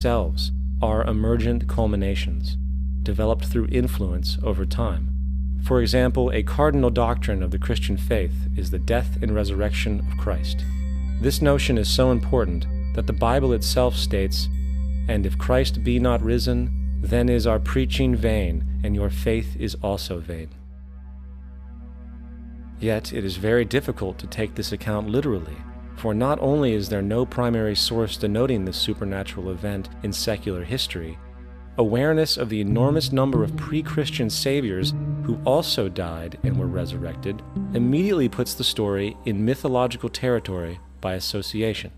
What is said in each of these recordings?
themselves are emergent culminations, developed through influence over time. For example, a cardinal doctrine of the Christian faith is the death and resurrection of Christ. This notion is so important that the Bible itself states, "And if Christ be not risen, then is our preaching vain, and your faith is also vain." Yet it is very difficult to take this account literally, for not only is there no primary source denoting this supernatural event in secular history, awareness of the enormous number of pre-Christian saviors who also died and were resurrected immediately puts the story in mythological territory by association.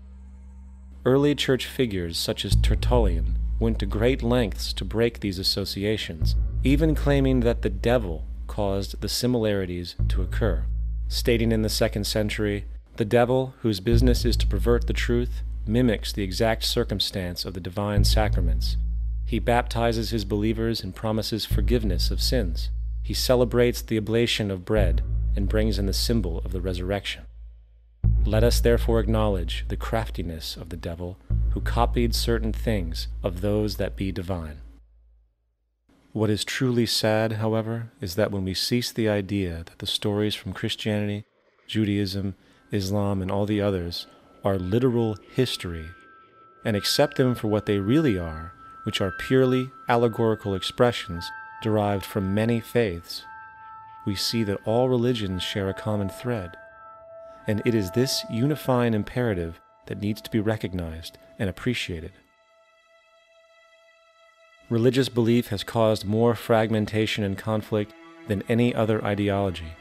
Early church figures such as Tertullian went to great lengths to break these associations, even claiming that the devil caused the similarities to occur, stating in the 2nd century, "The devil, whose business is to pervert the truth, mimics the exact circumstance of the divine sacraments. He baptizes his believers and promises forgiveness of sins. He celebrates the oblation of bread and brings in the symbol of the resurrection. Let us therefore acknowledge the craftiness of the devil, who copied certain things of those that be divine." What is truly sad, however, is that when we cease the idea that the stories from Christianity, Judaism, Islam, and all the others are literal history, and accept them for what they really are, which are purely allegorical expressions derived from many faiths, we see that all religions share a common thread, and it is this unifying imperative that needs to be recognized and appreciated. Religious belief has caused more fragmentation and conflict than any other ideology.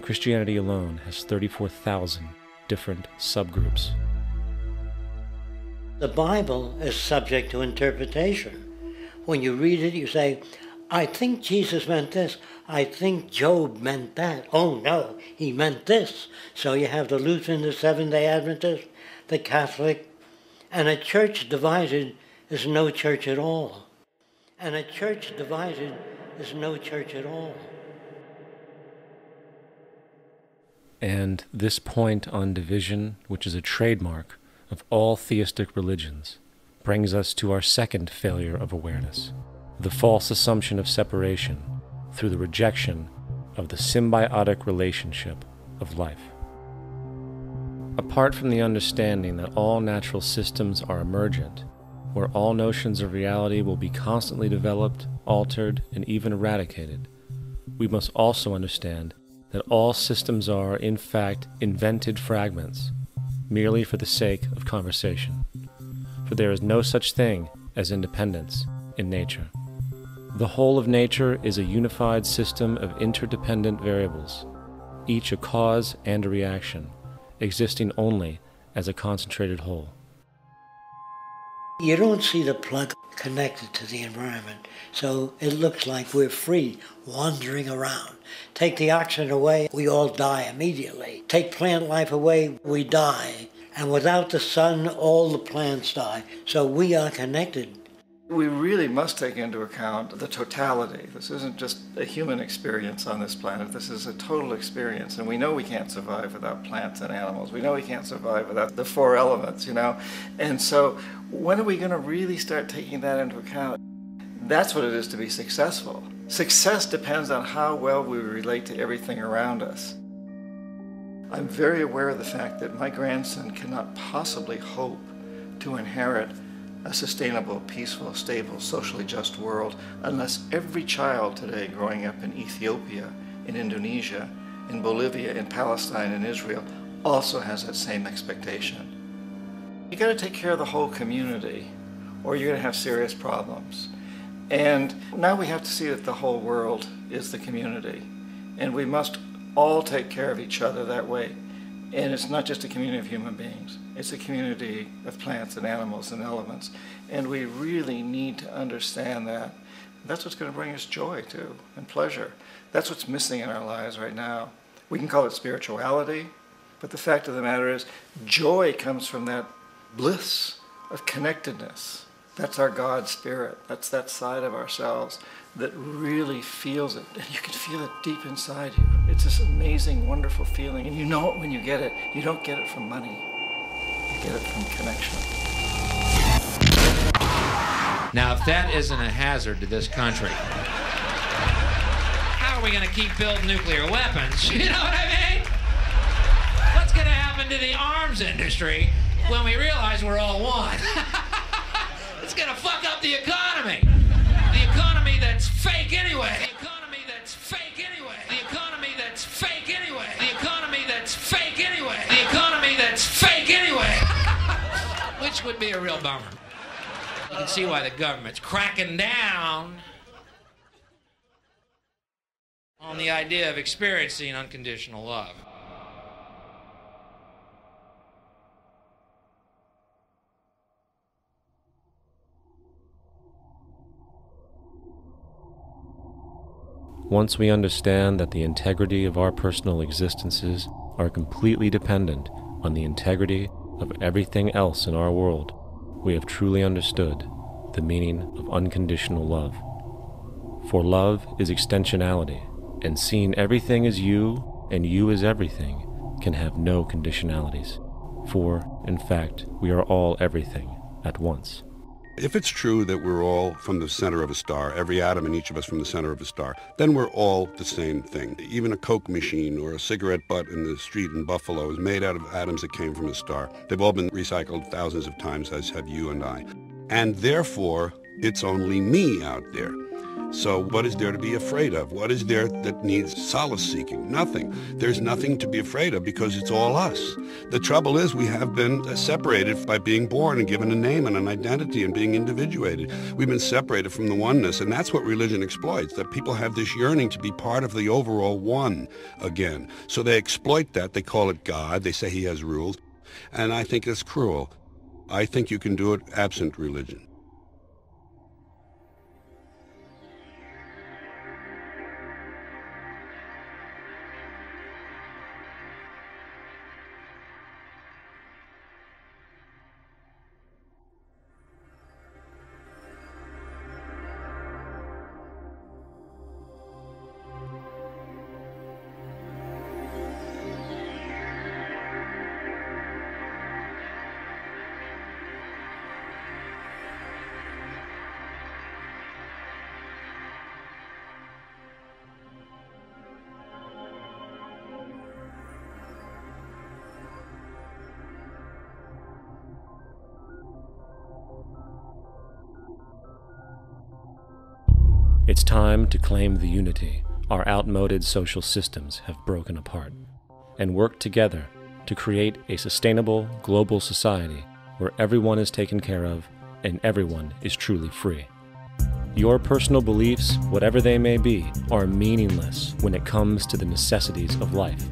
Christianity alone has 34,000 different subgroups. The Bible is subject to interpretation. When you read it, you say, "I think Jesus meant this. I think Job meant that. Oh no, he meant this." So you have the Lutheran, the Seventh-day Adventist, the Catholic, and a church divided is no church at all. And a church divided is no church at all. And this point on division, which is a trademark of all theistic religions, brings us to our second failure of awareness, the false assumption of separation through the rejection of the symbiotic relationship of life. Apart from the understanding that all natural systems are emergent, where all notions of reality will be constantly developed, altered, and even eradicated, we must also understand that all systems are, in fact, invented fragments, merely for the sake of conversation. For there is no such thing as independence in nature. The whole of nature is a unified system of interdependent variables, each a cause and a reaction, existing only as a concentrated whole. You don't see the plug connected to the environment, so it looks like we're free, wandering around. Take the oxygen away, we all die immediately. Take plant life away, we die. And without the sun, all the plants die. So we are connected. We really must take into account the totality. This isn't just a human experience on this planet. This is a total experience. And we know we can't survive without plants and animals. We know we can't survive without the 4 elements, you know. And so when are we going to really start taking that into account? That's what it is to be successful. Success depends on how well we relate to everything around us. I'm very aware of the fact that my grandson cannot possibly hope to inherit a sustainable, peaceful, stable, socially just world unless every child today growing up in Ethiopia, in Indonesia, in Bolivia, in Palestine, in Israel also has that same expectation. You got to take care of the whole community or you're going to have serious problems. And now we have to see that the whole world is the community, and we must all take care of each other that way. And it's not just a community of human beings, it's a community of plants and animals and elements. And we really need to understand that. That's what's going to bring us joy too, and pleasure. That's what's missing in our lives right now. We can call it spirituality, but the fact of the matter is, joy comes from that bliss of connectedness. That's our God spirit. That's that side of ourselves that really feels it. And you can feel it deep inside you. It's this amazing, wonderful feeling. And you know it when you get it. You don't get it from money. You get it from connection. Now, if that isn't a hazard to this country, how are we going to keep building nuclear weapons? You know what I mean? What's going to happen to the arms industry when we realize we're all one? It's going to fuck up the economy. The economy that's fake anyway. The economy that's fake anyway. The economy that's fake anyway. The economy that's fake anyway. The economy that's fake anyway. Which would be a real bummer. You can see why the government's cracking down on the idea of experiencing unconditional love. Once we understand that the integrity of our personal existences are completely dependent on the integrity of everything else in our world, we have truly understood the meaning of unconditional love. For love is extensionality, and seeing everything as you and you as everything can have no conditionalities. For, in fact, we are all everything at once. If it's true that we're all from the center of a star, every atom in each of us from the center of a star, then we're all the same thing. Even a Coke machine or a cigarette butt in the street in Buffalo is made out of atoms that came from a star. They've all been recycled thousands of times, as have you and I. And therefore, it's only me out there. So what is there to be afraid of? What is there that needs solace-seeking? Nothing. There's nothing to be afraid of because it's all us. The trouble is we have been separated by being born and given a name and an identity and being individuated. We've been separated from the oneness, and that's what religion exploits, that people have this yearning to be part of the overall one again. So they exploit that. They call it God. They say he has rules. And I think it's cruel. I think you can do it absent religion. It's time to claim the unity our outmoded social systems have broken apart, and work together to create a sustainable global society where everyone is taken care of and everyone is truly free. Your personal beliefs, whatever they may be, are meaningless when it comes to the necessities of life.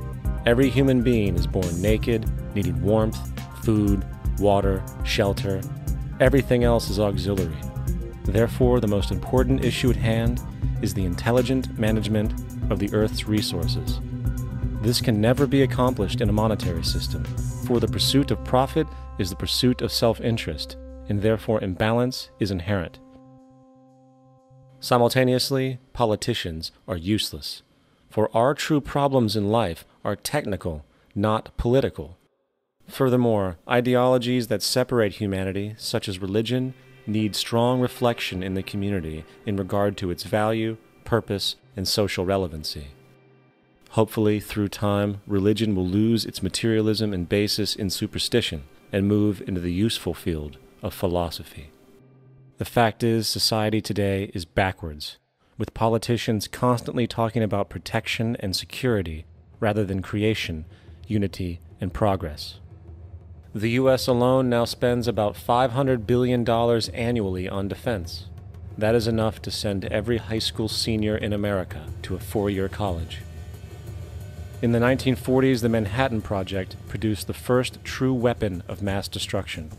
Every human being is born naked, needing warmth, food, water, shelter. Everything else is auxiliary. Therefore, the most important issue at hand is the intelligent management of the Earth's resources. This can never be accomplished in a monetary system, for the pursuit of profit is the pursuit of self-interest, and therefore imbalance is inherent. Simultaneously, politicians are useless, for our true problems in life are technical, not political. Furthermore, ideologies that separate humanity, such as religion, need strong reflection in the community in regard to its value, purpose, and social relevancy. Hopefully, through time, religion will lose its materialism and basis in superstition and move into the useful field of philosophy. The fact is, society today is backwards, with politicians constantly talking about protection and security rather than creation, unity, and progress. The U.S. alone now spends about $500 billion annually on defense. That is enough to send every high school senior in America to a four-year college. In the 1940s, the Manhattan Project produced the first true weapon of mass destruction.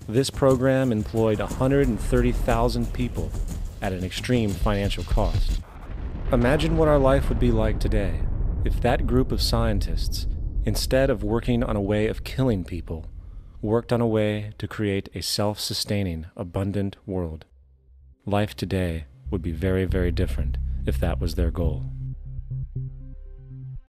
This program employed 130,000 people at an extreme financial cost. Imagine what our life would be like today if that group of scientists, instead of working on a way of killing people, worked on a way to create a self-sustaining, abundant world. Life today would be very, very different if that was their goal.